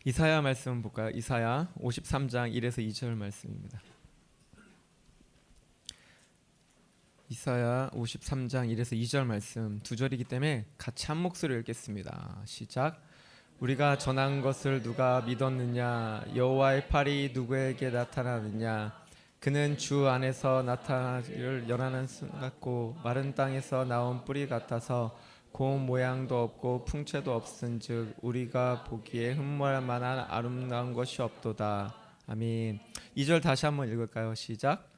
이사야 말씀 볼까요? 이사야 53장 1에서 2절 말씀입니다. 이사야 53장 1에서 2절 말씀 두 절이기 때문에 같이 한 목소리로 읽겠습니다. 시작. 우리가 전한 것을 누가 믿었느냐? 여호와의 팔이 누구에게 나타나느냐? 그는 주 안에서 나타나기를 연하는 순 같고 마른 땅에서 나온 뿌리 같아서 고운 모양도 없고 풍채도 없은즉 우리가 보기에 흠모할 만한 아름다운 것이 없도다. 아멘. 2절 다시 한번 읽을까요? 시작.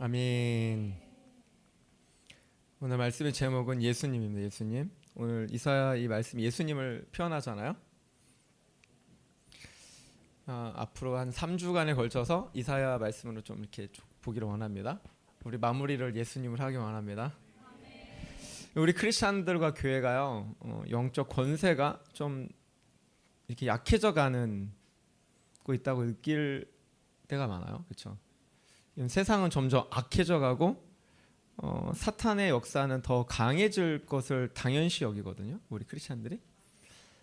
아멘. 오늘 말씀의 제목은 예수님입니다. 예수님. 오늘 이사야 이 말씀 예수님을 표현하잖아요. 앞으로 한 3주간에 걸쳐서 이사야 말씀으로 좀 이렇게 보기를 원합니다. 우리 마무리를 예수님을 하기 원합니다. 우리 크리스찬들과 교회가요, 영적 권세가 좀 이렇게 약해져 가는 거 있다고 느낄 때가 많아요. 그렇죠? 세상은 점점 악해져 가고 사탄의 역사는 더 강해질 것을 당연시 여기거든요. 우리 크리스찬들이.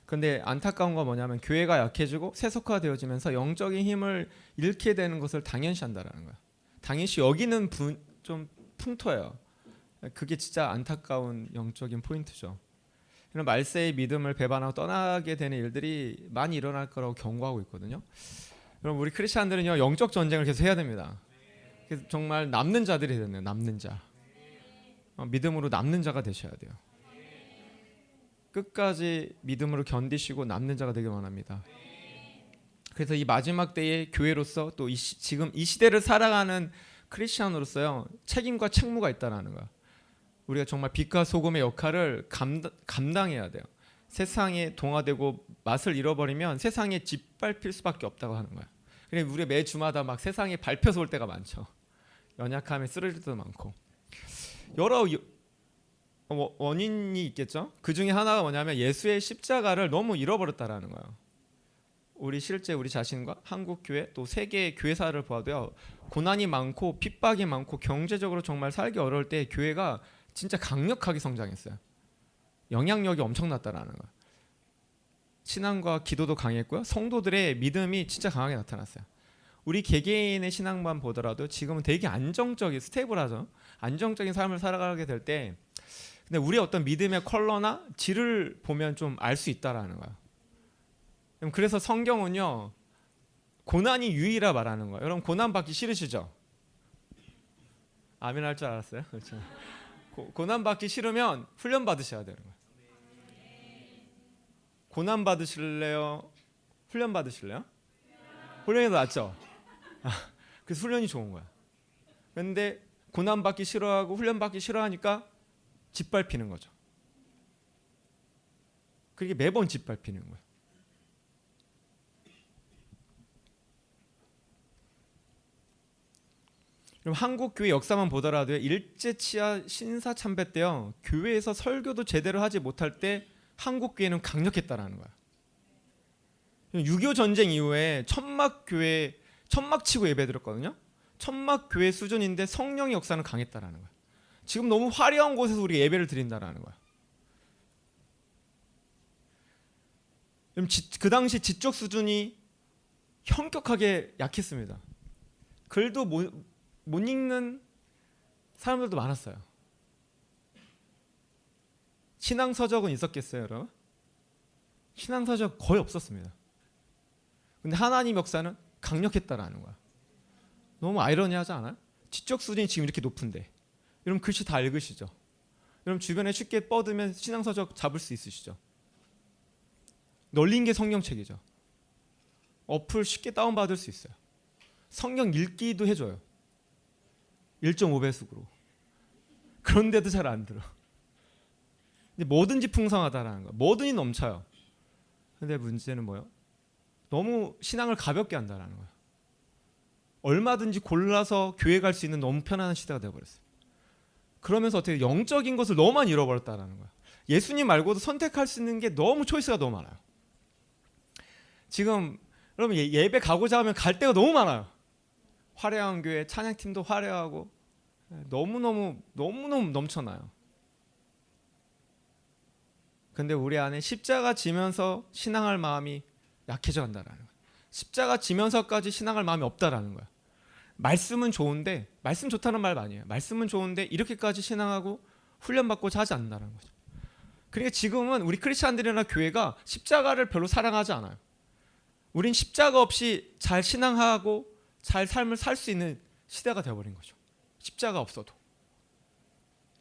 그런데 안타까운 건 뭐냐면 교회가 약해지고 세속화되어지면서 영적인 힘을 잃게 되는 것을 당연시한다라는 거예요. 당연시 여기는 좀 풍토예요. 그게 진짜 안타까운 영적인 포인트죠. 이런 말세의 믿음을 배반하고 떠나게 되는 일들이 많이 일어날 거라고 경고하고 있거든요. 그럼 우리 크리스찬들은요, 영적 전쟁을 계속 해야 됩니다. 그래서 정말 남는 자들이 되네요. 남는 자. 믿음으로 남는 자가 되셔야 돼요. 끝까지 믿음으로 견디시고 남는 자가 되길 원합니다. 그래서 이 마지막 때의 교회로서 또 지금 이 시대를 살아가는 크리스천으로서요, 책임과 책무가 있다는 거야. 우리가 정말 빛과 소금의 역할을 감당해야 돼요. 세상에 동화되고 맛을 잃어버리면 세상에 짓밟힐 수밖에 없다고 하는 거야. 그래서 우리 매 주마다 막 세상에 밟혀서 올 때가 많죠. 연약함에 쓰러질 때도 많고 여러 원인이 있겠죠. 그 중에 하나가 뭐냐면 예수의 십자가를 너무 잃어버렸다라는 거예요. 실제 우리 자신과 한국 교회 또 세계 교회사를 보아도요, 고난이 많고 핍박이 많고 경제적으로 정말 살기 어려울 때 교회가 진짜 강력하게 성장했어요. 영향력이 엄청났다라는 거예요. 신앙과 기도도 강했고요, 성도들의 믿음이 진짜 강하게 나타났어요. 우리 개개인의 신앙만 보더라도 지금은 되게 안정적인, 스테이블하죠. 안정적인 삶을 살아가게 될 때, 근데 우리의 어떤 믿음의 컬러나 질을 보면 좀 알 수 있다라는 거예요. 그래서 성경은요, 고난이 유의라 말하는 거예요. 여러분 고난 받기 싫으시죠? 아멘 할 줄 알았어요. 그렇죠. 고난 받기 싫으면 훈련 받으셔야 되는 거예요. 고난 받으실래요? 훈련 받으실래요? 훈련이 더 낫죠? 그래서 훈련이 좋은 거야. 그런데 고난 받기 싫어하고 훈련 받기 싫어하니까 짓밟히는 거죠. 그게 매번 짓밟히는 거예요. 그럼 한국 교회 역사만 보더라도 일제 치하 신사 참배 때요, 교회에서 설교도 제대로 하지 못할 때 한국 교회는 강력했다라는 거야. 6.25 전쟁 이후에 천막 치고 예배드렸거든요. 천막 교회 수준인데 성령의 역사는 강했다라는 거야. 지금 너무 화려한 곳에서 우리가 예배를 드린다라는 거야. 그 당시 지적 수준이 현격하게 약했습니다. 글도 못 읽는 사람들도 많았어요. 신앙서적은 있었겠어요, 여러분? 신앙서적 거의 없었습니다. 근데 하나님 역사는 강력했다라는 거야. 너무 아이러니하지 않아요? 지적 수준이 지금 이렇게 높은데 여러분 글씨 다 읽으시죠? 여러분 주변에 쉽게 뻗으면 신앙서적 잡을 수 있으시죠? 널린 게 성경책이죠. 어플 쉽게 다운받을 수 있어요. 성경 읽기도 해줘요. 1.5배속으로. 그런데도 잘 안 들어. 근데 뭐든지 풍성하다라는 거예요. 뭐든지 넘쳐요. 근데 문제는 뭐예요? 너무 신앙을 가볍게 한다라는 거예요. 얼마든지 골라서 교회 갈 수 있는 너무 편안한 시대가 되어버렸어요. 그러면서 어떻게 영적인 것을 너무 많이 잃어버렸다라는 거예요. 예수님 말고도 선택할 수 있는 게 너무 초이스가 너무 많아요. 지금 여러분 예배 가고자 하면 갈 데가 너무 많아요. 화려한 교회, 찬양팀도 화려하고 너무너무 넘쳐나요. 근데 우리 안에 십자가 지면서 신앙할 마음이 약해져 간다라는 거예요. 십자가 지면서까지 신앙할 마음이 없다라는 거예요. 말씀은 좋은데, 말씀 좋다는 말 아니에요. 말씀은 좋은데 이렇게까지 신앙하고 훈련받고 하지 않는다는 거죠. 그러니까 지금은 우리 크리스찬들이나 교회가 십자가를 별로 사랑하지 않아요. 우린 십자가 없이 잘 신앙하고 잘 삶을 살 수 있는 시대가 되어버린 거죠. 십자가 없어도.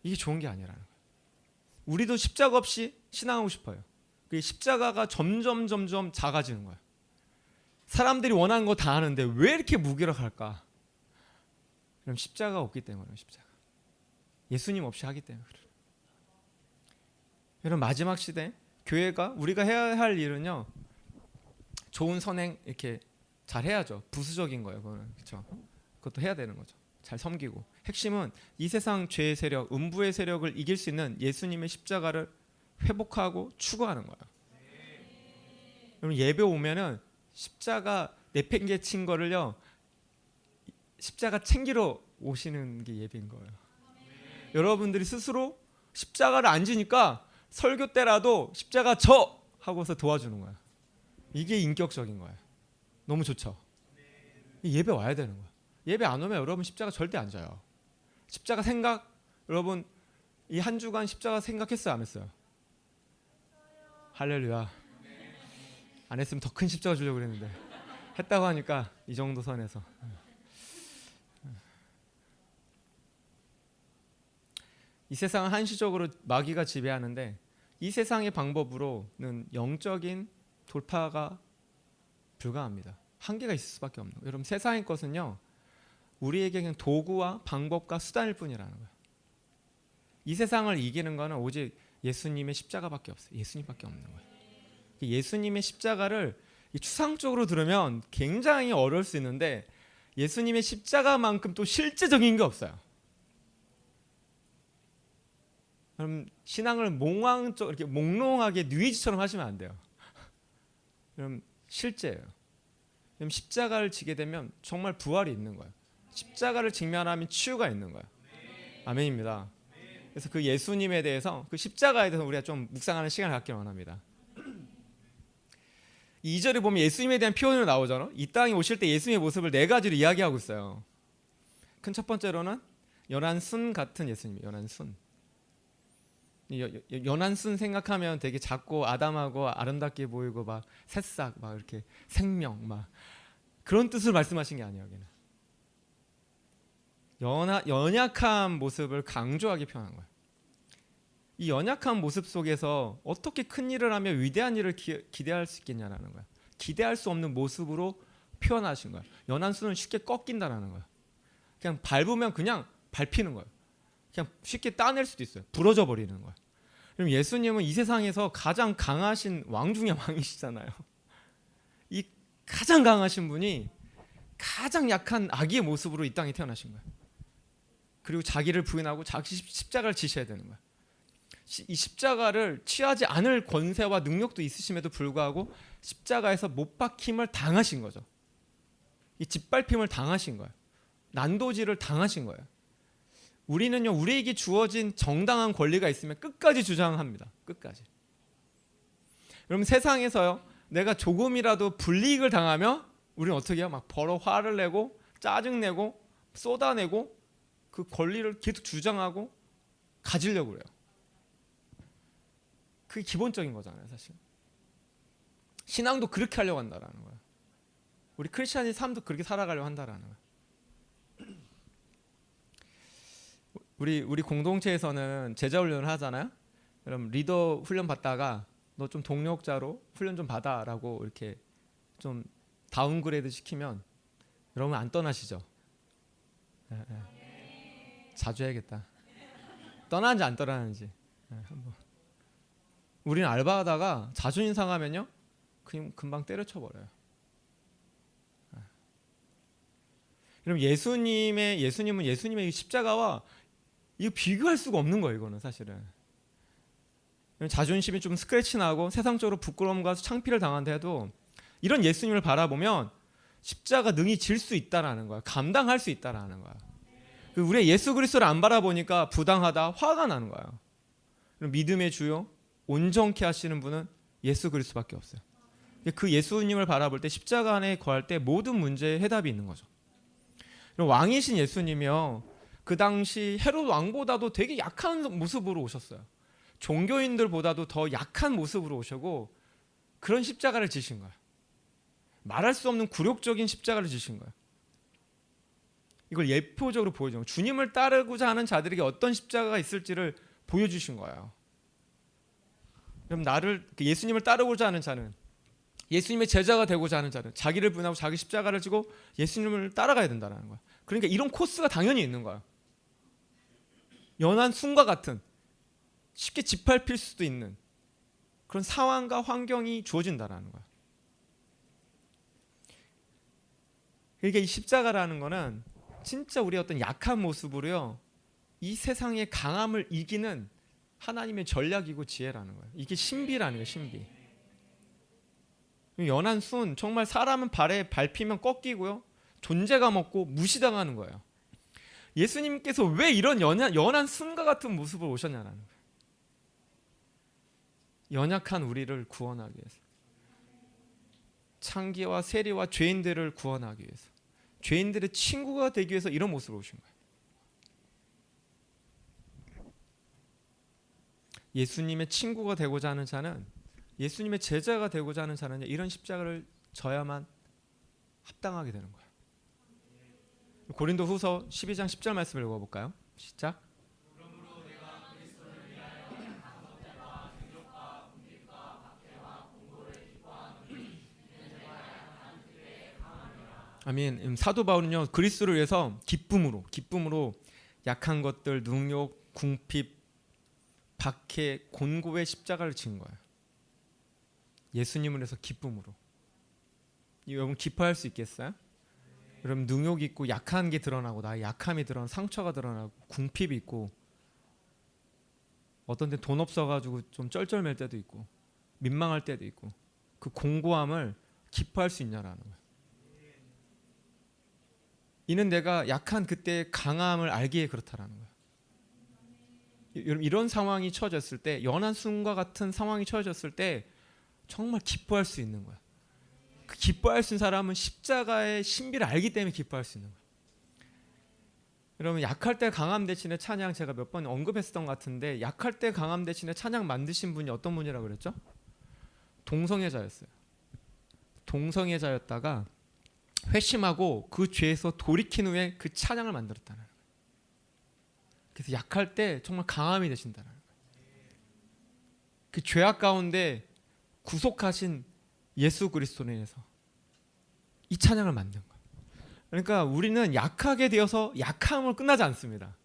이게 좋은 게 아니라는 거예요. 우리도 십자가 없이 신앙하고 싶어요. 그 십자가가 점점 작아지는 거예요. 사람들이 원하는 거 다 하는데 왜 이렇게 무기력할까? 그럼 십자가가 없기 때문에요. 십자가. 예수님 없이 하기 때문에 그래요. 여러분 마지막 시대 교회가 우리가 해야 할 일은요. 좋은 선행 이렇게 잘 해야죠. 부수적인 거예요. 그거는 그렇죠. 그것도 해야 되는 거죠. 잘 섬기고. 핵심은 이 세상 죄의 세력, 음부의 세력을 이길 수 있는 예수님의 십자가를 회복하고 추구하는 거예요. 여러분 예배 오면은 십자가 내팽개친 거를요. 십자가 챙기러 오시는 게 예배인 거예요. 여러분들이 스스로 십자가를 안 지니까 설교 때라도 십자가 져 하고서 도와주는 거예요. 이게 인격적인 거예요. 너무 좋죠. 예배 와야 되는 거예요. 예배 안 오면 여러분 십자가 절대 안 져요. 십자가 생각 여러분 이 한 주간 십자가 생각했어요 안 했어요? 할렐루야. 안 했으면 더 큰 십자가 주려고 그랬는데 했다고 하니까 이 정도 선에서. 이 세상은 한시적으로 마귀가 지배하는데 이 세상의 방법으로는 영적인 돌파가 불가합니다. 한계가 있을 수밖에 없는 거예요. 여러분 세상의 것은요. 우리에게 그냥 도구와 방법과 수단일 뿐이라는 거예요. 이 세상을 이기는 거는 오직 예수님의 십자가밖에 없어요. 예수님밖에 없는 거예요. 예수님의 십자가를 추상적으로 들으면 굉장히 어려울 수 있는데 예수님의 십자가만큼 또 실제적인 게 없어요. 그럼 신앙을 몽황적 이렇게 몽롱하게 뉴이지처럼 하시면 안 돼요. 그럼 실제예요. 그럼 십자가를 지게 되면 정말 부활이 있는 거예요. 십자가를 직면하면 치유가 있는 거예요. 아멘입니다. 그래서 그 예수님에 대해서 그 십자가에 대해서 우리가 좀 묵상하는 시간을 갖기를 원합니다. 2절에 보면 예수님에 대한 표현으로 나오잖아요. 이 땅에 오실 때 예수님의 모습을 네 가지로 이야기하고 있어요. 큰 첫 번째로는 연한 순 같은 예수님, 연한 순. 연한 순 생각하면 되게 작고 아담하고 아름답게 보이고 막 새싹 막 이렇게 생명 막 그런 뜻으로 말씀하신 게 아니에요. 여기는 연약한 모습을 강조하게 표현한 거예요. 이 연약한 모습 속에서 어떻게 큰 일을 하며 위대한 일을 기대할 수 있겠냐라는 거예요. 기대할 수 없는 모습으로 표현하신 거예요. 연한 순은 쉽게 꺾인다라는 거예요. 그냥 밟으면 그냥 밟히는 거예요. 그냥 쉽게 따낼 수도 있어요. 부러져 버리는 거예요. 그럼 예수님은 이 세상에서 가장 강하신 왕 중의 왕이시잖아요. 이 가장 강하신 분이 가장 약한 아기의 모습으로 이 땅에 태어나신 거예요. 그리고 자기를 부인하고 자기 십자가를 지셔야 되는 거예요. 이 십자가를 취하지 않을 권세와 능력도 있으심에도 불구하고 십자가에서 못 박힘을 당하신 거죠. 이 짓밟힘을 당하신 거예요. 난도질을 당하신 거예요. 우리는요, 우리에게 주어진 정당한 권리가 있으면 끝까지 주장합니다. 끝까지. 여러분 세상에서요, 내가 조금이라도 불이익을 당하면 우리는 어떻게 해요? 막 벌어 화를 내고 짜증내고 쏟아내고 그 권리를 계속 주장하고 가지려고 그래요. 그게 기본적인 거잖아요, 사실. 신앙도 그렇게 하려고 한다라는 거예요. 우리 크리스찬의 삶도 그렇게 살아가려고 한다라는 거예요. 우리 공동체에서는 제자 훈련을 하잖아요. 그럼 리더 훈련 받다가 너 좀 동력자로 훈련 좀 받아라고 이렇게 좀 다운그레이드 시키면 여러분 안 떠나시죠? 자주 해야겠다. 떠나는지 안 떠나는지. 한번. 우리는 알바하다가 자존심 상하면요, 그냥 금방 때려쳐 버려요. 그럼 예수님은 예수님의 십자가와 이거 비교할 수가 없는 거예요. 이거는 사실은 자존심이 좀 스크래치 나고 세상적으로 부끄러움과 창피를 당한다 해도 이런 예수님을 바라보면 십자가 능히 질 수 있다라는 거야. 감당할 수 있다라는 거야. 우리가 예수 그리스도를 안 바라보니까 부당하다, 화가 나는 거야. 믿음의 주요, 온전케 하시는 분은 예수 그리스도밖에 없어요. 그 예수님을 바라볼 때 십자가 안에 거할 때 모든 문제에 해답이 있는 거죠. 왕이신 예수님이요, 그 당시 헤롯 왕보다도 되게 약한 모습으로 오셨어요. 종교인들보다도 더 약한 모습으로 오시고 그런 십자가를 지신 거예요. 말할 수 없는 굴욕적인 십자가를 지신 거예요. 이걸 예표적으로 보여준 거예요. 주님을 따르고자 하는 자들에게 어떤 십자가가 있을지를 보여주신 거예요. 그럼 예수님을 따르고자 하는 자는, 예수님의 제자가 되고자 하는 자는 자기를 부인하고 자기 십자가를 지고 예수님을 따라가야 된다는 거야. 그러니까 이런 코스가 당연히 있는 거야. 연한 순과 같은, 쉽게 짓밟힐 수도 있는 그런 상황과 환경이 주어진다는 거야. 그러니까 이 십자가라는 거는 진짜 우리의 어떤 약한 모습으로요, 이 세상의 강함을 이기는 하나님의 전략이고 지혜라는 거예요. 이게 신비라는 거예요. 신비. 연한 순, 정말 사람은 발에 밟히면 꺾이고요, 존재감 없고 무시당하는 거예요. 예수님께서 왜 이런 연한 순과 같은 모습을 오셨냐는 거예요. 연약한 우리를 구원하기 위해서, 창기와 세리와 죄인들을 구원하기 위해서, 죄인들의 친구가 되기 위해서 이런 모습으로 오신 거예요. 예수님의 친구가 되고자 하는 자는, 예수님의 제자가 되고자 하는 자는 이런 십자가를 져야만 합당하게 되는 거예요. 고린도후서 12장 10절 말씀을 읽어볼까요? 시작. 아멘. 사도 바울은요, 그리스도를 위해서 기쁨으로 약한 것들, 능욕, 궁핍, 박해, 곤고의 십자가를 지은 거예요. 예수님을 위해서 기쁨으로. 여러분 기뻐할 수 있겠어요? 여러분 능욕이 있고 약한 게 드러나고, 나의 약함이 드러나고, 상처가 드러나고, 궁핍이 있고, 어떤 때 돈 없어가지고 좀 쩔쩔맬 때도 있고, 민망할 때도 있고, 그 공고함을 기뻐할 수 있냐라는 거예요. 이는 내가 약한 그때의 강함을 알기에 그렇다라는 거예요. 여러분 이런 상황이 처해졌을 때, 연한 순과 같은 상황이 처해졌을 때 정말 기뻐할 수 있는 거야. 그 기뻐할 수 있는 사람은 십자가의 신비를 알기 때문에 기뻐할 수 있는 거야. 여러분 약할 때 강함 대신에 찬양, 제가 몇 번 언급했었던 것 같은데, 약할 때 강함 대신에 찬양 만드신 분이 어떤 분이라고 그랬죠? 동성애자였어요. 동성애자였다가 회심하고 그 죄에서 돌이킨 후에 그 찬양을 만들었다는 거예요. 그래서 약할 때 정말 강함이 되신다는 거예요. 그 죄악 가운데 구속하신 예수 그리스도로 인해서 이 찬양을 만든 거예요. 그러니까 우리는 약하게 되어서 약함으로 끝나지 않습니다.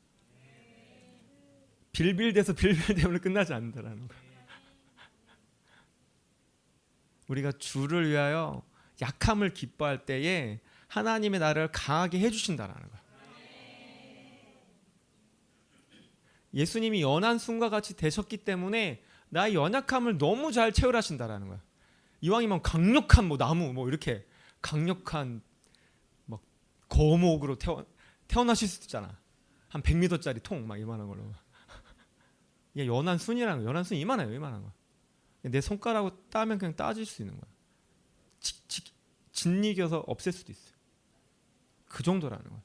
빌빌대서 빌빌대으로 끝나지 않는다는 거예요. 우리가 주를 위하여 약함을 기뻐할 때에 하나님의 나를 강하게 해주신다는 거예요. 예수님이 연한 순과 같이 되셨기 때문에 나의 연약함을 너무 잘 체휼하신다는 거예요. 이왕이면 강력한 나무 이렇게 강력한 막 거목으로 태어나실 수도 있잖아. 한 100m짜리 통 막 이만한 걸로. 이게 연한 순이라는 거예요. 연한 순 이만해요. 이만한 거. 내 손가락으로 따면 그냥 따질 수 있는 거야. 짓이겨서 없앨 수도 있어요. 그 정도라는 거예요.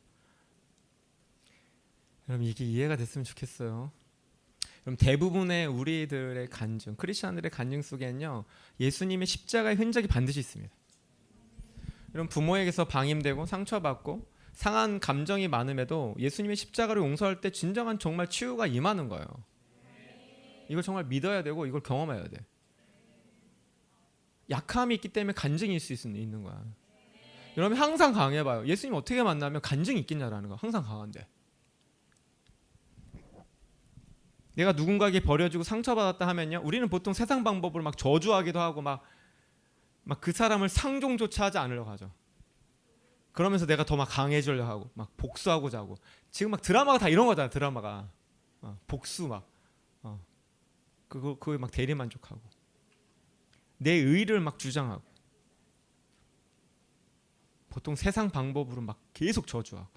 여러분 이게 이해가 됐으면 좋겠어요. 그럼 대부분의 우리들의 간증, 크리스천들의 간증 속에는요, 예수님의 십자가의 흔적이 반드시 있습니다. 여러분 부모에게서 방임되고 상처받고 상한 감정이 많음에도 예수님의 십자가를 용서할 때 진정한 정말 치유가 임하는 거예요. 이걸 정말 믿어야 되고 이걸 경험해야 돼. 약함이 있기 때문에 간증이 있을 수 있는 거야. 여러분 항상 강해봐요. 예수님 어떻게 만나면 간증이 있겠냐라는 거. 항상 강한데. 내가 누군가에게 버려지고 상처받았다 하면요, 우리는 보통 세상 방법으로 막 저주하기도 하고 막 그 사람을 상종조차 하지 않으려고 하죠. 그러면서 내가 더 막 강해지려고 하고 막 복수하고자 하고. 지금 막 드라마가 다 이런 거잖아. 드라마가 복수 막 그거에 막 대리만족하고 내 의의를 막 주장하고. 보통 세상 방법으로 막 계속 저주하고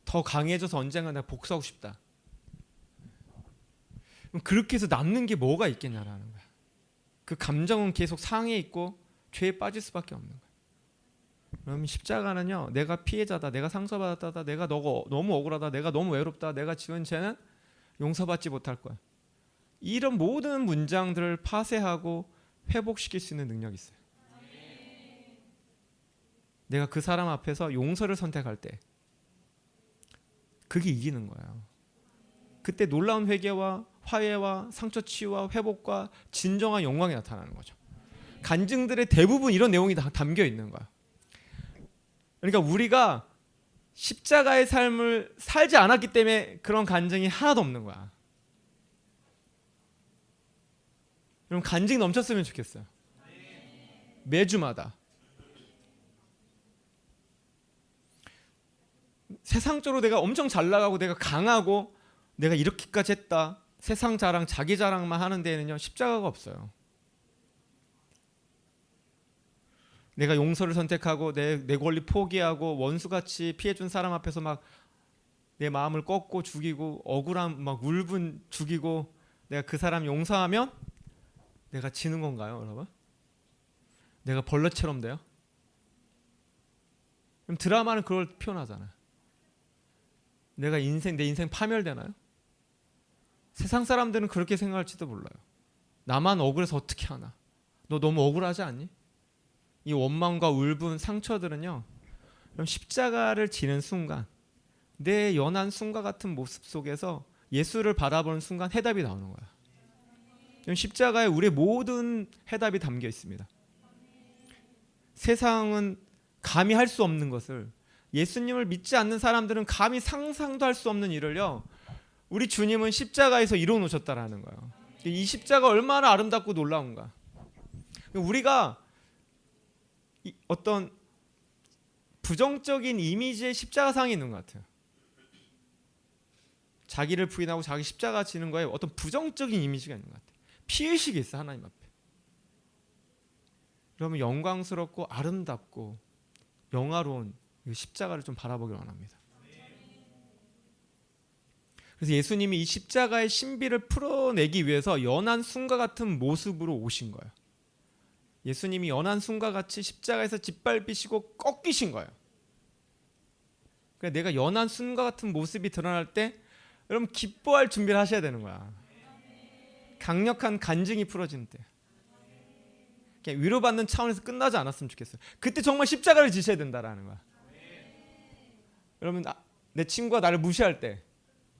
더 강해져서 언젠가 내가 복수하고 싶다. 그럼 그렇게 해서 남는 게 뭐가 있겠냐라는 거야. 그 감정은 계속 상해 있고 죄에 빠질 수밖에 없는 거야. 그러면 십자가는요, 내가 피해자다, 내가 상처받았다, 내가 너무 억울하다, 내가 너무 외롭다, 내가 지은 죄는 용서받지 못할 거야. 이런 모든 문장들을 파쇄하고 회복시킬 수 있는 능력이 있어요. 내가 그 사람 앞에서 용서를 선택할 때 그게 이기는 거예요. 그때 놀라운 회개와 화해와 상처 치유와 회복과 진정한 영광이 나타나는 거죠. 간증들의 대부분 이런 내용이 다 담겨 있는 거야. 그러니까 우리가 십자가의 삶을 살지 않았기 때문에 그런 간증이 하나도 없는 거야. 여러분 간증이 넘쳤으면 좋겠어요. 매주마다. 세상적으로 내가 엄청 잘 나가고 내가 강하고 내가 이렇게까지 했다. 세상 자랑, 자기 자랑만 하는 데에는요 십자가가 없어요. 내가 용서를 선택하고 내 권리 포기하고 원수같이 피해준 사람 앞에서 막 내 마음을 꺾고 죽이고 억울함 막 울분 죽이고 내가 그 사람 용서하면 내가 지는 건가요, 여러분? 내가 벌레처럼 돼요? 그럼 드라마는 그걸 표현하잖아요. 내 인생 파멸되나요? 세상 사람들은 그렇게 생각할지도 몰라요. 나만 억울해서 어떻게 하나? 너 너무 억울하지 않니? 이 원망과 울분, 상처들은요. 그럼 십자가를 지는 순간 내 연한 순과 같은 모습 속에서 예수를 바라보는 순간 해답이 나오는 거야. 그럼 십자가에 우리의 모든 해답이 담겨 있습니다. 세상은 감히 할 수 없는 것을 예수님을 믿지 않는 사람들은 감히 상상도 할 수 없는 일을요. 우리 주님은 십자가에서 이루어 놓으셨다라는 거예요. 이 십자가 얼마나 아름답고 놀라운가. 우리가 어떤 부정적인 이미지의 십자가상이 있는 것 같아요. 자기를 부인하고 자기 십자가 지는 거에 어떤 부정적인 이미지가 있는 것 같아요. 피의식이 있어 하나님 앞에. 그러면 영광스럽고 아름답고 영화로운 이 십자가를 좀 바라보길 원합니다. 그래서 예수님이 이 십자가의 신비를 풀어내기 위해서 연한 순과 같은 모습으로 오신 거예요. 예수님이 연한 순과 같이 십자가에서 짓밟히시고 꺾이신 거예요. 그러니까 내가 연한 순과 같은 모습이 드러날 때 여러분 기뻐할 준비를 하셔야 되는 거야. 강력한 간증이 풀어지는 때. 그냥 위로받는 차원에서 끝나지 않았으면 좋겠어요. 그때 정말 십자가를 지셔야 된다라는 거야. 여러분 내 친구가 나를 무시할 때,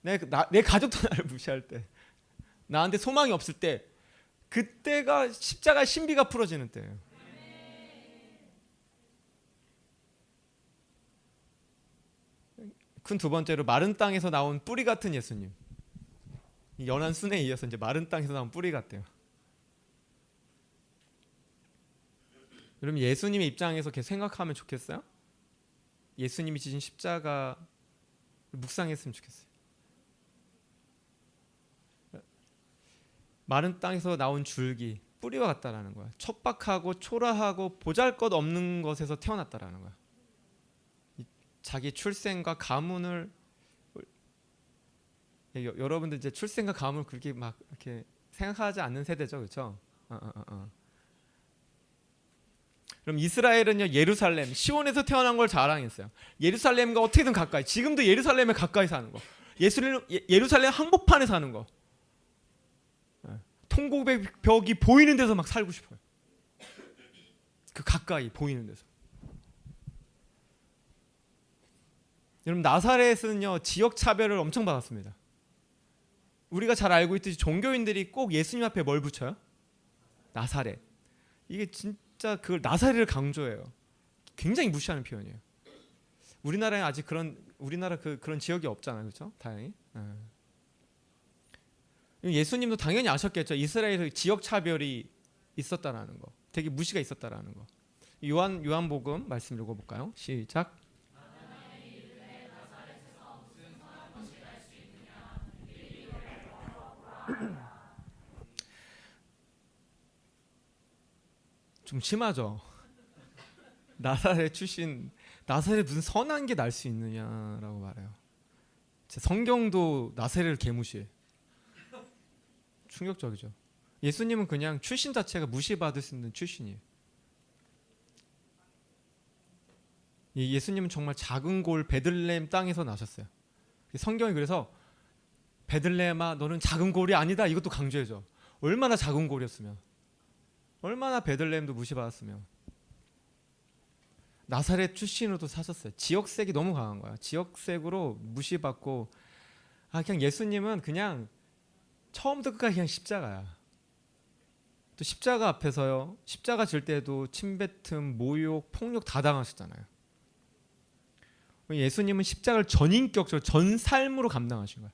내 가족도 나를 무시할 때, 나한테 소망이 없을 때, 그때가 십자가의 신비가 풀어지는 때예요. 큰 두 번째로 마른 땅에서 나온 뿌리 같은 예수님. 연한 순에 이어서 이제 마른 땅에서 나온 뿌리 같대요. 여러분 예수님의 입장에서 계속 생각하면 좋겠어요? 예수님이 지신 십자가 묵상했으면 좋겠어요. 마른 땅에서 나온 줄기, 뿌리와 같다라는 거야. 척박하고 초라하고 보잘것없는 것에서 태어났다라는 거야. 자기 출생과 가문을 여러분들 이제 출생과 가문을 그렇게 막 이렇게 생각하지 않는 세대죠, 그렇죠? 그럼 이스라엘은요 예루살렘, 시온에서 태어난 걸 자랑했어요. 예루살렘과 어떻게든 가까이. 지금도 예루살렘에 가까이 사는 거. 예루살렘 한복판에 사는 거. 통곡의 벽이 보이는 데서 막 살고 싶어요. 그 가까이 보이는 데서. 여러분 나사렛은요 지역 차별을 엄청 받았습니다. 우리가 잘 알고 있듯이 종교인들이 꼭 예수님 앞에 뭘 붙여요? 나사렛. 이게 진짜 그걸 나사렛을 강조해요. 굉장히 무시하는 표현이에요. 우리나라에 아직 그런 지역이 없잖아요, 그렇죠? 다행히. 예수님도 당연히 아셨겠죠. 이스라엘에서 지역 차별이 있었다라는 거, 되게 무시가 있었다라는 거. 요한복음 말씀 읽어볼까요? 시작. 좀 심하죠. 나사렛 출신, 나사렛 무슨 선한 게 날 수 있느냐라고 말해요. 제 성경도 나사렛을 개무시해. 충격적이죠. 예수님은 그냥 출신 자체가 무시받을 수 있는 출신이에요. 예수님은 정말 작은 골 베들레헴 땅에서 나셨어요. 성경이 그래서 베들레헴아 너는 작은 골이 아니다 이것도 강조해줘. 얼마나 작은 골이었으면, 얼마나 베들레헴도 무시받았으면. 나사렛 출신으로도 사셨어요. 지역색이 너무 강한 거야. 지역색으로 무시받고, 그냥 예수님은 그냥 처음부터 끝까지 그냥 십자가야. 또 십자가 앞에서요, 십자가 질 때도 침뱉음, 모욕, 폭력 다 당하셨잖아요. 예수님은 십자가를 전인격적으로 전 삶으로 감당하신 거야.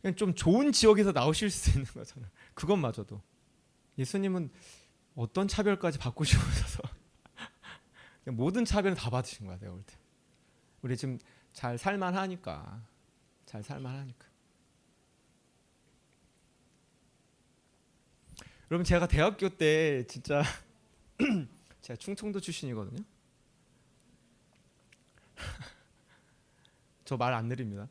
그냥 좀 좋은 지역에서 나오실 수 있는 거잖아요. 그것마저도 예수님은 어떤 차별까지 받고 싶어서 모든 차별을 다 받으신 거야. 내가 볼 때 우리 지금 잘 살만하니까, 잘 살만하니까. 여러분 제가 대학교 때 진짜 제가 충청도 출신이거든요. 저 말 안 느립니다.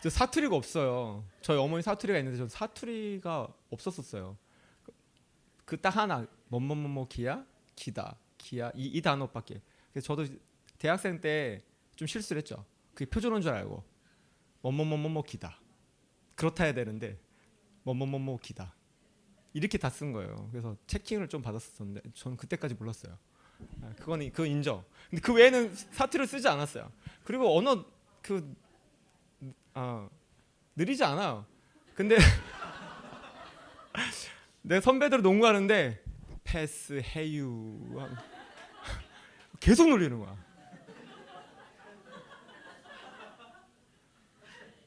저 사투리가 없어요. 저희 어머니 사투리가 있는데 저 사투리가 없었어요. 그 딱 하나 뭐뭐뭐뭐 기야, 기다, 기야 이 단어밖에. 그래서 저도 대학생 때 좀 실수를 했죠. 그게 표준어인 줄 알고 뭐뭐뭐뭐 기다 그렇다 해야 되는데 뭐뭐뭐뭐 기다 이렇게 다 쓴 거예요. 그래서 체킹을 좀 받았었는데 저는 그때까지 몰랐어요. 그건 인정. 근데 그 외에는 사투리를 쓰지 않았어요. 그리고 언어 느리지 않아요. 근데 내 선배들 농구하는데 패스, 해유 계속 놀리는 거야.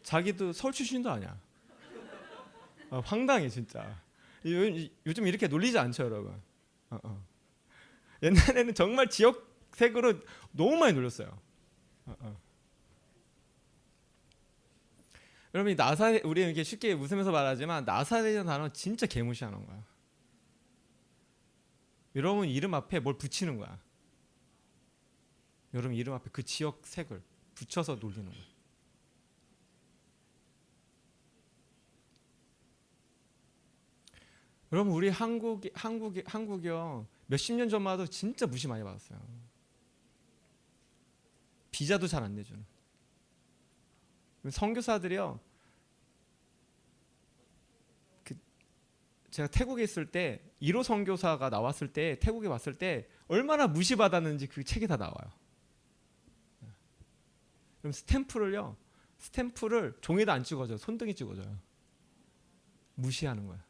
자기도 서울 출신도 아니야. 황당해 진짜. 요즘 이렇게 놀리지 않죠 여러분. 옛날에는 정말 지역색으로 너무 많이 놀렸어요. 여러분 나사렛, 우리 이렇게 쉽게 웃으면서 말하지만 나사렛이라는 단어 진짜 개무시하는 거야. 여러분 이름 앞에 뭘 붙이는 거야. 여러분 이름 앞에 그 지역색을 붙여서 놀리는 거야. 여러분 우리 한국이요 몇십 년 전만 해도 진짜 무시 많이 받았어요. 비자도 잘 안 내주는. 선교사들이요. 제가 태국에 있을 때 1호 선교사가 나왔을 때 태국에 왔을 때 얼마나 무시받았는지 그 책에 다 나와요. 그럼 스탬프를 종이에다 안 찍어줘요. 손등에 찍어줘요. 무시하는 거야.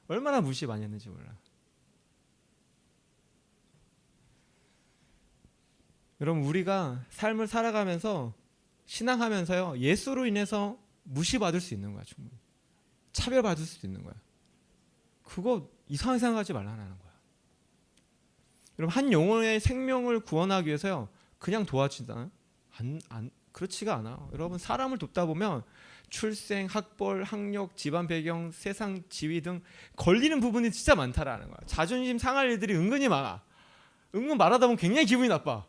얼마나 무시 많이 했는지 몰라. 여러분 우리가 삶을 살아가면서 신앙하면서요 예수로 인해서 무시받을 수 있는 거야. 충분히 차별받을 수도 있는 거야. 그거 이상하게 생각하지 말라는 거야. 여러분 한 영혼의 생명을 구원하기 위해서요 그냥 도와주잖아요. 그렇지가 않아. 여러분 사람을 돕다 보면 출생, 학벌, 학력, 집안 배경, 세상 지위 등 걸리는 부분이 진짜 많다라는 거야. 자존심 상할 일들이 은근히 많아. 은근 말하다 보면 굉장히 기분이 나빠.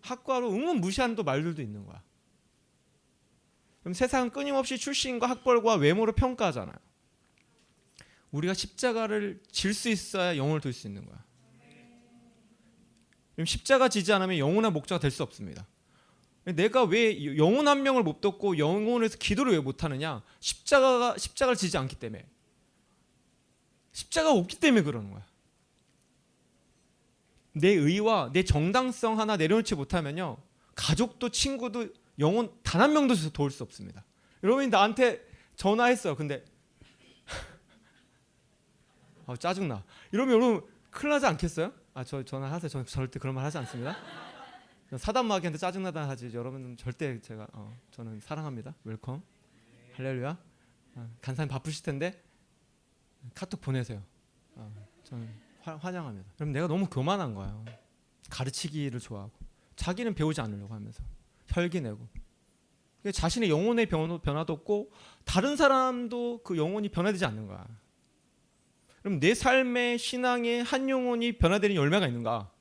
학과로 은근 무시하는 또 말들도 있는 거야. 그럼 세상은 끊임없이 출신과 학벌과 외모로 평가하잖아요. 우리가 십자가를 질 수 있어야 영혼을 돌 수 있는 거야. 그럼 십자가 지지 않으면 영혼의 목자가 될 수 없습니다. 내가 왜 영혼 한 명을 못 돕고 영혼에서 기도를 왜 못하느냐? 십자가를 지지 않기 때문에. 십자가가 없기 때문에 그러는 거야. 내 의와 내 정당성 하나 내려놓지 못하면요 가족도 친구도 영혼 단 한 명도 도울 수 없습니다. 여러분이 나한테 전화했어요. 근데 짜증나. 이러면 여러분 큰일 나지 않겠어요? 저 전화하세요. 저는 절대 그런 말 하지 않습니다. 사단마귀한테 짜증나다 하지. 여러분은 절대 제가 저는 사랑합니다. 웰컴. 할렐루야. 간사님 바쁘실 텐데 카톡 보내세요. 저는 환영합니다. 그럼 내가 너무 교만한 거예요. 가르치기를 좋아하고 자기는 배우지 않으려고 하면서 혈기 내고 자신의 영혼의 변화도 없고 다른 사람도 그 영혼이 변화되지 않는 거야. 그럼 내 삶의 신앙의 한 영혼이 변화되는 열매가 있는가?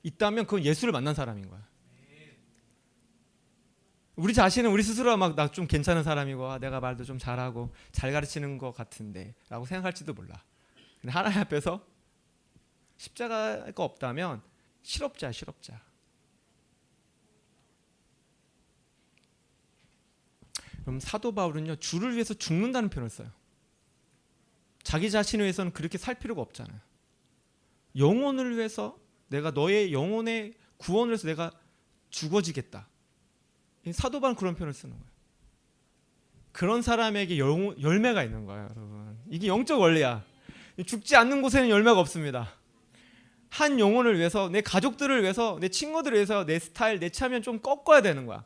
있다면 그건 예수를 만난 사람인 거야. 우리 자신은 우리 스스로가 막 나 좀 괜찮은 사람이고 내가 말도 좀 잘하고 잘 가르치는 것 같은데 라고 생각할지도 몰라. 근데 하나님 앞에서 십자가가 없다면 실업자야, 실업자. 그럼 사도 바울은요, 주를 위해서 죽는다는 표현을 써요. 자기 자신을 위해서는 그렇게 살 필요가 없잖아요. 영혼을 위해서, 내가 너의 영혼의 구원을 위해서 내가 죽어지겠다. 사도 바울은 그런 표현을 쓰는 거예요. 그런 사람에게 열매가 있는 거예요, 여러분. 이게 영적 원리야. 죽지 않는 곳에는 열매가 없습니다. 한 영혼을 위해서, 내 가족들을 위해서, 내 친구들을 위해서 내 스타일, 내 체면 좀 꺾어야 되는 거야.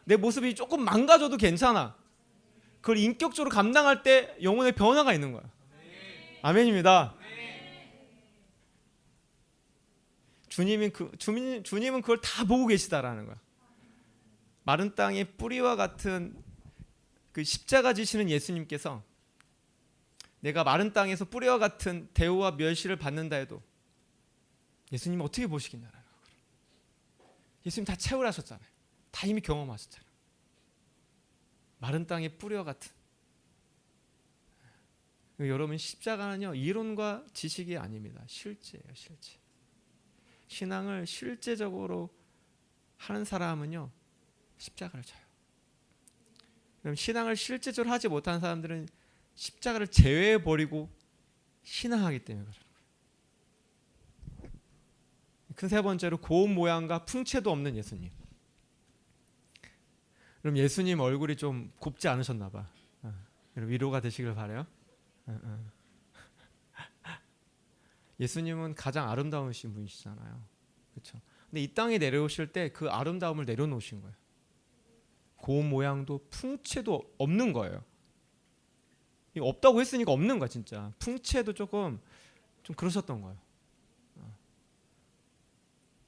내 모습이 조금 망가져도 괜찮아. 그걸 인격적으로 감당할 때 영혼의 변화가 있는 거야. 아멘입니다. 주님은 그걸 다 보고 계시다라는 거야. 마른 땅의 뿌리와 같은 그 십자가 지시는 예수님께서 내가 마른 땅에서 뿌리와 같은 대우와 멸시를 받는다 해도 예수님은 어떻게 보시겠냐라는 거예요. 예수님 다 채울하셨잖아요. 다 이미 경험하셨잖아요. 마른 땅의 뿌리와 같은. 여러분, 십자가는요, 이론과 지식이 아닙니다. 실제예요, 실제. 신앙을 실제적으로 하는 사람은요, 십자가를 져요. 그럼 신앙을 실제적으로 하지 못한 사람들은 십자가를 제외해 버리고 신앙하기 때문에 그래요. 큰 세 번째로 고운 모양과 풍채도 없는 예수님. 그럼 예수님 얼굴이 좀 곱지 않으셨나 봐. 위로가 되시길 바라요. 예수님은 가장 아름다우신 분이시잖아요. 그렇죠? 근데 이 땅에 내려오실 때 그 아름다움을 내려놓으신 거예요. 고운 모양도 풍채도 없는 거예요. 이거 없다고 했으니까 없는 거야, 진짜. 풍채도 조금 좀 그러셨던 거예요.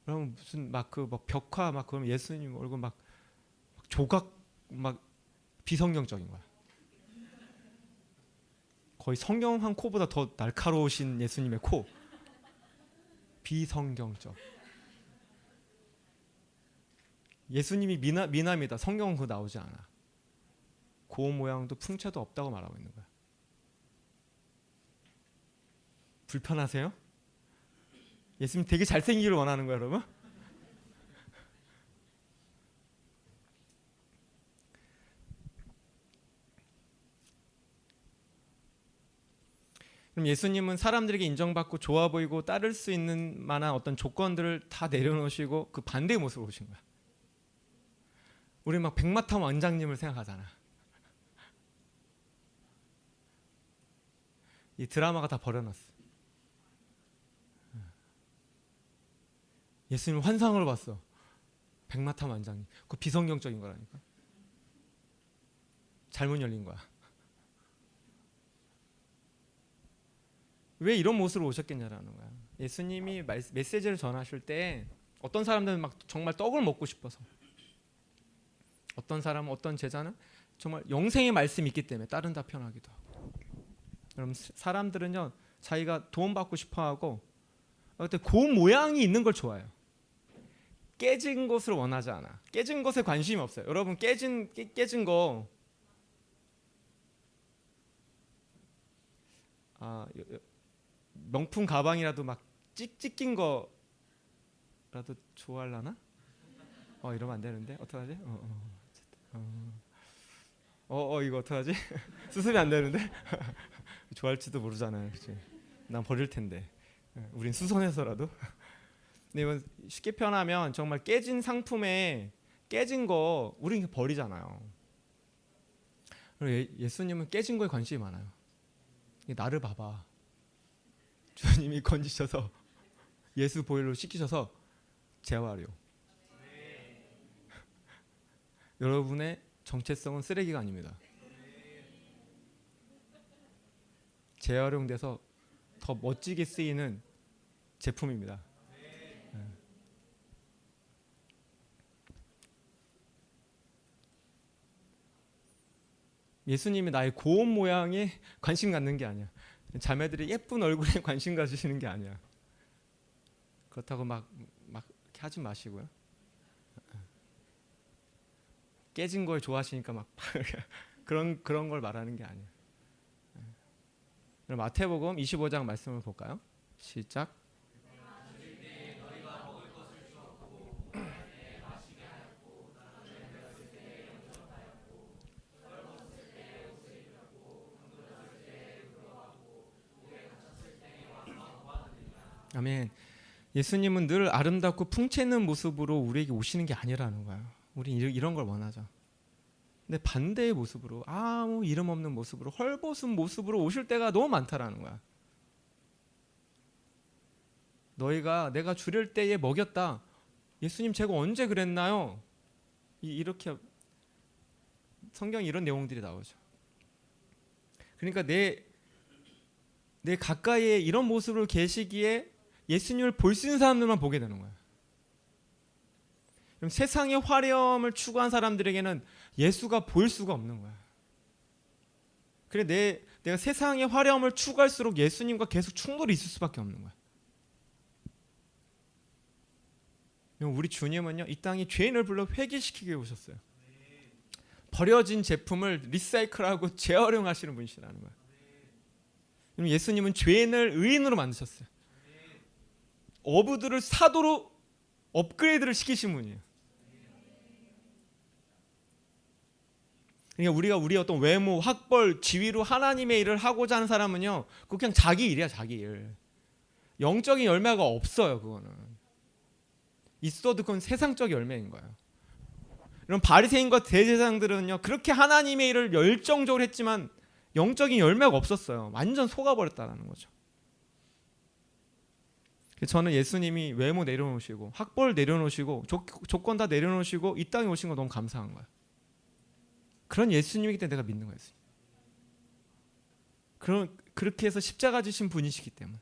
그럼 무슨 막 벽화 막 그러면 예수님 얼굴 막 조각 막 비성경적인 거야. 거의 성경 한 코보다 더 날카로우신 예수님의 코. 비성경적. 예수님이 미남이다. 성경은 그거 나오지 않아. 고운 모양도 풍채도 없다고 말하고 있는 거야. 불편하세요? 예수님 되게 잘생기기를 원하는 거야, 여러분? 그럼 예수님은 사람들에게 인정받고 좋아 보이고 따를 수 있는 만한 어떤 조건들을 다 내려놓으시고 그 반대의 모습으로 오신 거야. 우리 막 백마탄 원장님을 생각하잖아. 이 드라마가 다 버려놨어. 예수님 환상으로 봤어. 백마탄 원장님. 그거 비성경적인 거라니까. 잘못 열린 거야. 왜 이런 모습으로 오셨겠냐라는 거야. 예수님이 메시지를 전하실 때 어떤 사람들은 막 정말 떡을 먹고 싶어서, 어떤 사람은, 어떤 제자는 정말 영생의 말씀이 있기 때문에 다른 다 편하기도 하고. 그럼 사람들은요, 자기가 도움받고 싶어하고 그때 고운 모양이 있는 걸 좋아해요. 깨진 것을 원하지 않아. 깨진 것에 관심이 없어요. 여러분, 깨진 거 명품 가방이라도 막 찢긴 거라도 좋아하려나? 이러면 안 되는데 어떡하지? 이거 어떡하지? 수습이 안 되는데? 좋아할지도 모르잖아요. 그치? 난 버릴 텐데. 우린 수선해서라도. 근데 이건 쉽게 표현하면 정말 깨진 상품에 깨진 거 우린 버리잖아요. 그리고 예수님은 깨진 거에 관심이 많아요. 나를 봐봐. 주님이 건지셔서 예수 보혈로 씻기셔서 재활용. 여러분의 정체성은 쓰레기가 아닙니다. 재활용돼서 더 멋지게 쓰이는 제품입니다. 예수님이 나의 고운 모양에 관심 갖는 게 아니야. 자매들이 예쁜 얼굴에 관심 가지시는 게 아니야. 그렇다고 막 이렇게 하지 마시고요. 깨진 걸 좋아하시니까 막 그런 걸 말하는 게 아니에요. 그럼 마태복음 25장 말씀을 볼까요? 시작. 아멘. 예수님은 늘 아름답고 풍채 있는 모습으로 우리에게 오시는 게 아니라는 거예요. 우리 이런 걸 원하죠. 근데 반대의 모습으로, 아무 이름 없는 모습으로, 헐벗은 모습으로 오실 때가 너무 많다라는 거야. 너희가 내가 주릴 때에 먹였다. 예수님 제가 언제 그랬나요? 이렇게 성경에 이런 내용들이 나오죠. 그러니까 내 가까이에 이런 모습으로 계시기에 예수님을 볼 수 있는 사람들만 보게 되는 거야. 그럼 세상의 화려함을 추구한 사람들에게는 예수가 보일 수가 없는 거야. 그래 내가 세상의 화려함을 추구할수록 예수님과 계속 충돌이 있을 수밖에 없는 거야. 우리 주님은요, 이 땅에 죄인을 불러 회개시키게 오셨어요. 버려진 제품을 리사이클하고 재활용하시는 분이시라는 거야. 예수님은 죄인을 의인으로 만드셨어요. 어부들을 사도로 업그레이드를 시키신 분이에요. 그러니까 우리가 우리 어떤 외모, 학벌, 지위로 하나님의 일을 하고자 하는 사람은요, 그거 그냥 자기 일이야, 자기 일. 영적인 열매가 없어요, 그거는. 있어도 그건 세상적 열매인 거예요. 이런 바리새인과 대제사장들은요, 그렇게 하나님의 일을 열정적으로 했지만 영적인 열매가 없었어요. 완전 속아버렸다는 거죠. 저는 예수님이 외모 내려놓으시고 학벌 내려놓으시고 조건 다 내려놓으시고 이 땅에 오신 거 너무 감사한 거예요. 그런 예수님이기 때문에 내가 믿는 거예요. 그렇게 해서 십자가 지신 분이시기 때문에.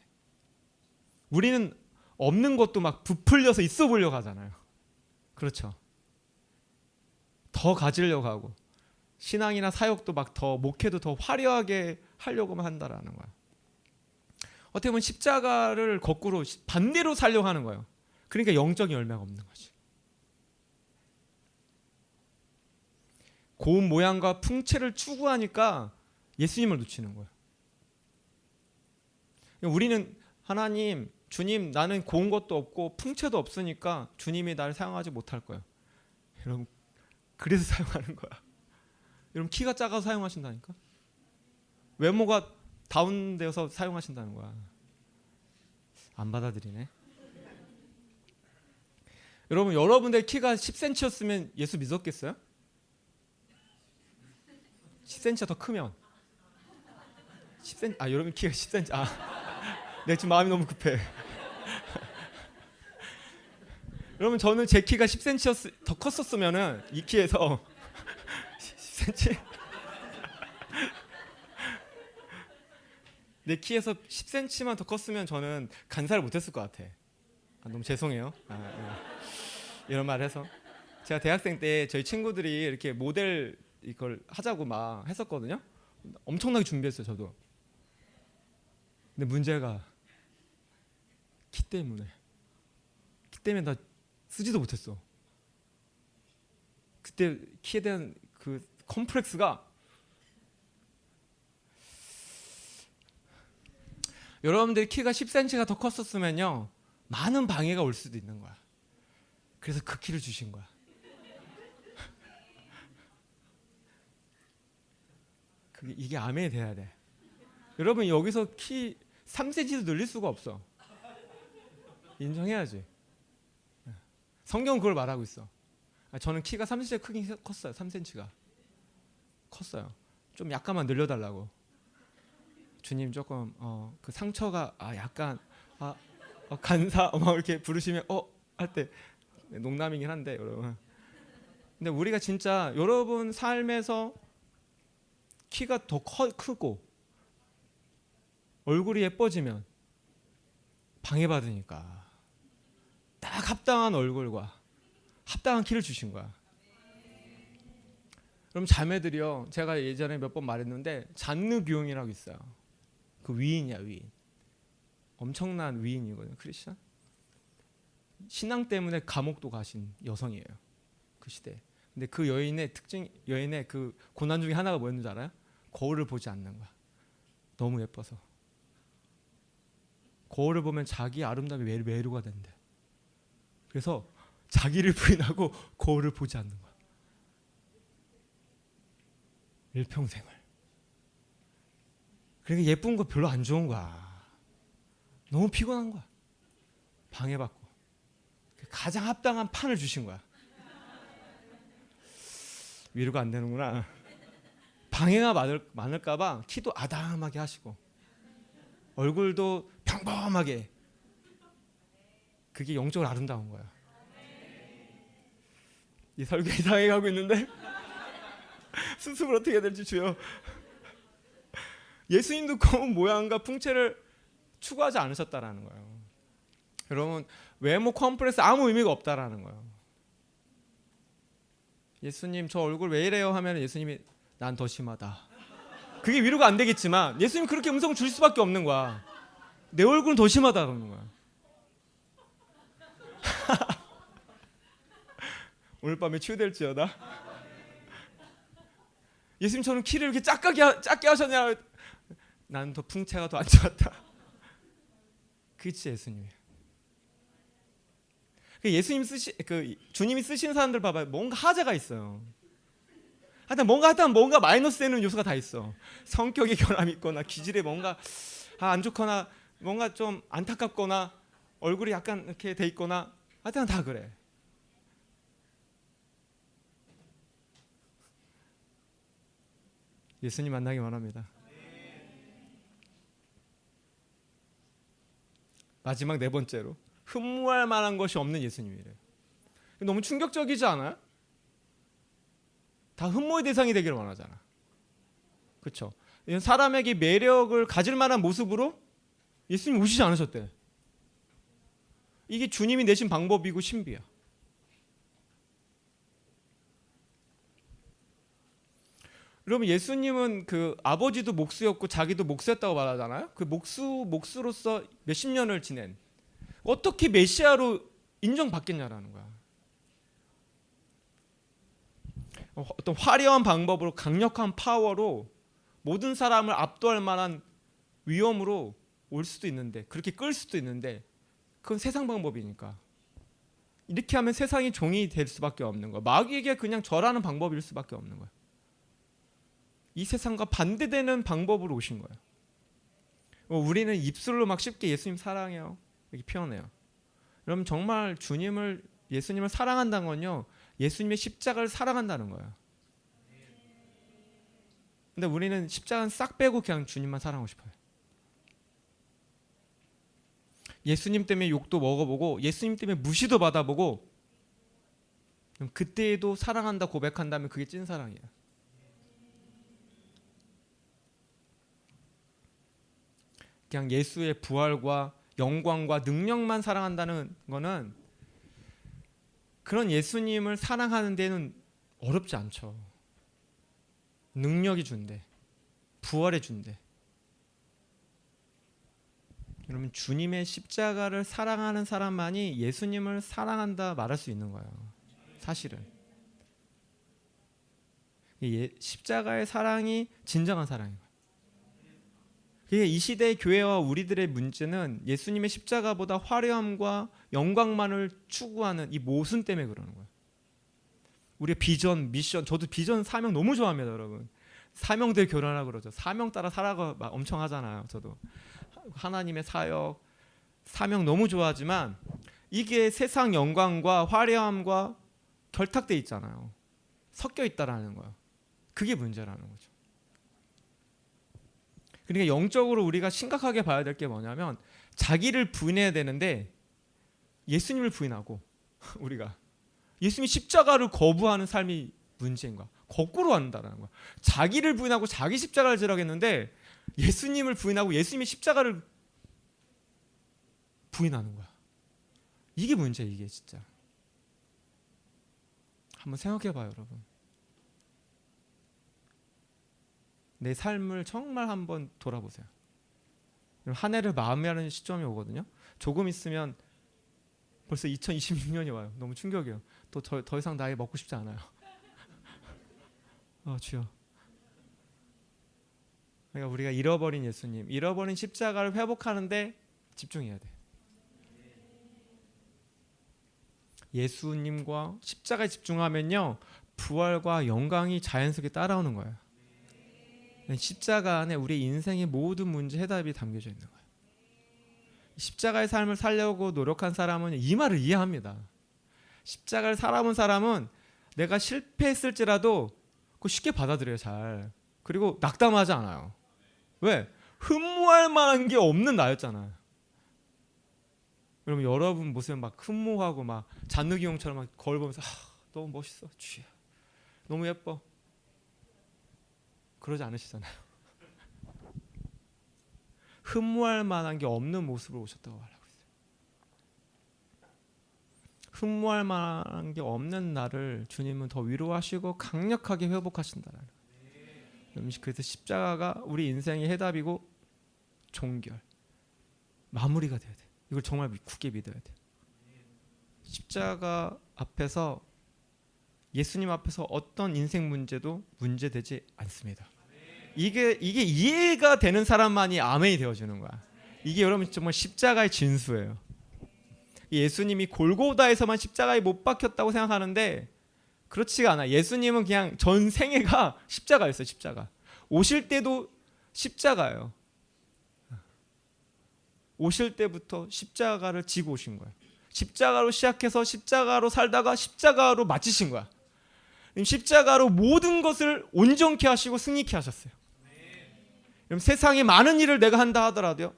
우리는 없는 것도 막 부풀려서 있어 보려고 하잖아요. 그렇죠. 더 가지려고 하고 신앙이나 사역도 막 더 목회도 더 화려하게 하려고만 한다라는 거야. 어떻게 보면 십자가를 거꾸로 반대로 살려고 하는 거예요. 그러니까 영적인 열매가 없는 거지. 고운 모양과 풍채를 추구하니까 예수님을 놓치는 거예요. 우리는 하나님, 주님, 나는 고운 것도 없고 풍채도 없으니까 주님이 나를 사용하지 못할 거예요. 여러분, 그래서 사용하는 거야. 여러분, 키가 작아서 사용하신다니까? 외모가 다운되어서 사용하신다는 거야. 안 받아들이네. 여러분들 키가 10cm였으면 예수 믿었겠어요? 10cm가 더 크면 10cm, 여러분 키가 10cm, 내가 지금 마음이 너무 급해. 여러분, 저는 제 키가 10cm 더 컸었으면은 이 키에서 10cm 내 키에서 10cm만 더 컸으면 저는 간사를 못했을 것 같아. 너무 죄송해요. 이런 말 해서 제가 대학생 때 저희 친구들이 이렇게 모델 이걸 하자고 막 했었거든요. 엄청나게 준비했어요, 저도. 근데 문제가 키 때문에 나 쓰지도 못했어. 그때 키에 대한 그 컴플렉스가, 여러분들이 키가 10cm가 더 컸었으면요, 많은 방해가 올 수도 있는 거야. 그래서 그 키를 주신 거야. 이게 아멘이 돼야 돼. 여러분, 여기서 키 3cm도 늘릴 수가 없어. 인정해야지. 성경은 그걸 말하고 있어. 저는 키가 3cm 크긴 컸어요. 3cm가 컸어요. 좀 약간만 늘려달라고. 주님 조금 그 상처가 약간 간사 막 이렇게 부르시면 할 때, 농담이긴 한데 여러분. 근데 우리가 진짜 여러분 삶에서 키가 더 크고 얼굴이 예뻐지면 방해받으니까 딱 합당한 얼굴과 합당한 키를 주신 거야. 그럼 자매들이요, 제가 예전에 몇 번 말했는데 잔느 교훈이라고 있어요. 그 위인이야, 위인. 엄청난 위인이거든요, 크리스천. 신앙 때문에 감옥도 가신 여성이에요, 그 시대. 근데 그 여인의 특징, 여인의 그 고난 중에 하나가 뭐였는지 알아요? 거울을 보지 않는 거야. 너무 예뻐서. 거울을 보면 자기 아름다움이 매료가 된대. 그래서 자기를 부인하고 거울을 보지 않는 거야. 일평생을. 그러니까 예쁜 거 별로 안 좋은 거야. 너무 피곤한 거야. 방해받고. 가장 합당한 판을 주신 거야. 위로가 안 되는구나. 방해가 많을까 봐 키도 아담하게 하시고 얼굴도 평범하게. 그게 영적으로 아름다운 거야. 이 설교 이상하게 가고 있는데 수습을 어떻게 해야 될지 주여. 예수님도 검은 모양과 풍채를 추구하지 않으셨다라는 거예요. 여러분, 외모 컴플렉스 아무 의미가 없다라는 거예요. 예수님 저 얼굴 왜 이래요 하면 예수님이 난 더 심하다. 그게 위로가 안 되겠지만 예수님 그렇게 음성을 줄 수밖에 없는 거야. 내 얼굴은 더 심하다 그러는 거야. 오늘 밤에 치유될지어다. 예수님 저는 키를 이렇게 작게 하셨냐. 나는 더 풍채가 더 안 좋았다. 그게 진짜 예수님이에요. 예수님 주님이 쓰시는 사람들 봐봐요. 뭔가 하자가 있어요. 하여튼 뭔가 마이너스 되는 요소가 다 있어. 성격에 결함이 있거나 기질에 뭔가 안 좋거나 뭔가 좀 안타깝거나 얼굴이 약간 이렇게 돼 있거나 하여튼 다 그래. 예수님 만나기 원합니다. 마지막 네 번째로 흠모할 만한 것이 없는 예수님이래요. 너무 충격적이지 않아요? 다 흠모의 대상이 되기를 원하잖아. 그렇죠? 사람에게 매력을 가질 만한 모습으로 예수님이 오시지 않으셨대. 이게 주님이 내신 방법이고 신비야. 여러분, 예수님은 그 아버지도 목수였고 자기도 목수였다고 말하잖아요. 그 목수로서 몇십 년을 지낸, 어떻게 메시아로 인정받겠냐라는 거야. 어떤 화려한 방법으로, 강력한 파워로 모든 사람을 압도할 만한 위험으로 올 수도 있는데, 그렇게 끌 수도 있는데, 그건 세상 방법이니까. 이렇게 하면 세상이 종이 될 수밖에 없는 거야. 마귀에게 그냥 절하는 방법일 수밖에 없는 거야. 이 세상과 반대되는 방법으로 오신 거예요. 우리는 입술로 막 쉽게 예수님 사랑해요 이렇게 표현해요. 여러분, 정말 예수님을 사랑한다는 건요, 예수님의 십자가를 사랑한다는 거예요. 근데 우리는 십자가는 싹 빼고 그냥 주님만 사랑하고 싶어요. 예수님 때문에 욕도 먹어보고 예수님 때문에 무시도 받아보고 그때에도 사랑한다 고백한다면 그게 찐 사랑이에요. 그냥 예수의 부활과 영광과 능력만 사랑한다는 거는, 그런 예수님을 사랑하는 데는 어렵지 않죠. 능력이 준대, 부활해 준대. 여러분, 주님의 십자가를 사랑하는 사람만이 예수님을 사랑한다 말할 수 있는 거예요. 사실은 십자가의 사랑이 진정한 사랑이에요. 이 시대의 교회와 우리들의 문제는 예수님의 십자가보다 화려함과 영광만을 추구하는 이 모순 때문에 그러는 거예요. 우리의 비전, 미션, 저도 비전, 사명 너무 좋아합니다, 여러분. 사명들 결혼하라고 그러죠. 사명 따라 살아가 막 엄청 하잖아요. 저도 하나님의 사역, 사명 너무 좋아하지만 이게 세상 영광과 화려함과 결탁돼 있잖아요. 섞여 있다라는 거예요. 그게 문제라는 거죠. 그러니까 영적으로 우리가 심각하게 봐야 될 게 뭐냐면, 자기를 부인해야 되는데 예수님을 부인하고 우리가 예수님이 십자가를 거부하는 삶이 문제인 거야. 거꾸로 한다는 거야. 자기를 부인하고 자기 십자가를 지라겠는데 예수님을 부인하고 예수님의 십자가를 부인하는 거야. 이게 문제야, 이게 진짜. 한번 생각해 봐요, 여러분. 내 삶을 정말 한번 돌아보세요. 한 해를 마무리하는 시점이 오거든요. 조금 있으면 벌써 2026년이 와요. 너무 충격이에요. 또 더 이상 나이 먹고 싶지 않아요. 주여. 그러니까 우리가 잃어버린 예수님, 잃어버린 십자가를 회복하는데 집중해야 돼. 예수님과 십자가에 집중하면요, 부활과 영광이 자연스럽게 따라오는 거예요. 십자가 안에 우리 인생의 모든 문제 해답이 담겨져 있는 거예요. 십자가의 삶을 살려고 노력한 사람은 이 말을 이해합니다. 십자가를 살아본 사람은 내가 실패했을지라도 그거 쉽게 받아들여요, 잘. 그리고 낙담하지 않아요. 왜? 흠모할 만한 게 없는 나였잖아요. 그러면 여러분 모습에 막 흠모하고 막 잔누기 형처럼 막 거울 보면서 너무 멋있어, 주야, 너무 예뻐, 그러지 않으시잖아요. 흠모할 만한 게 없는 모습으로 오셨다고 말하고 있어요. 흠모할 만한 게 없는 나를 주님은 더 위로하시고 강력하게 회복하신다는 거예요. 그래서 십자가가 우리 인생의 해답이고 종결, 마무리가 돼야 돼. 이걸 정말 굳게 믿어야 돼. 십자가 앞에서, 예수님 앞에서 어떤 인생 문제도 문제되지 않습니다. 이게 이해가 되는 사람만이 아멘이 되어주는 거야. 이게 여러분 정말 십자가의 진수예요. 예수님이 골고다에서만 십자가에 못 박혔다고 생각하는데 그렇지가 않아. 예수님은 그냥 전 생애가 십자가였어요. 십자가. 오실 때도 십자가예요. 오실 때부터 십자가를 지고 오신 거예요. 십자가로 시작해서 십자가로 살다가 십자가로 마치신 거야. 십자가로 모든 것을 온전케 하시고 승리케 하셨어요. 그럼 세상에 많은 일을 내가 한다 하더라도요,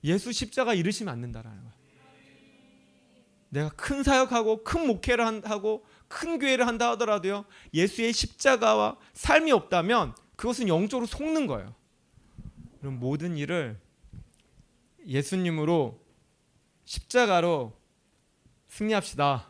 예수 십자가 이르시면 안 된다라는 거야. 내가 큰 사역하고 큰 목회를 하고 큰 교회를 한다 하더라도요, 예수의 십자가와 삶이 없다면 그것은 영적으로 속는 거예요. 그럼 모든 일을 예수님으로, 십자가로 승리합시다.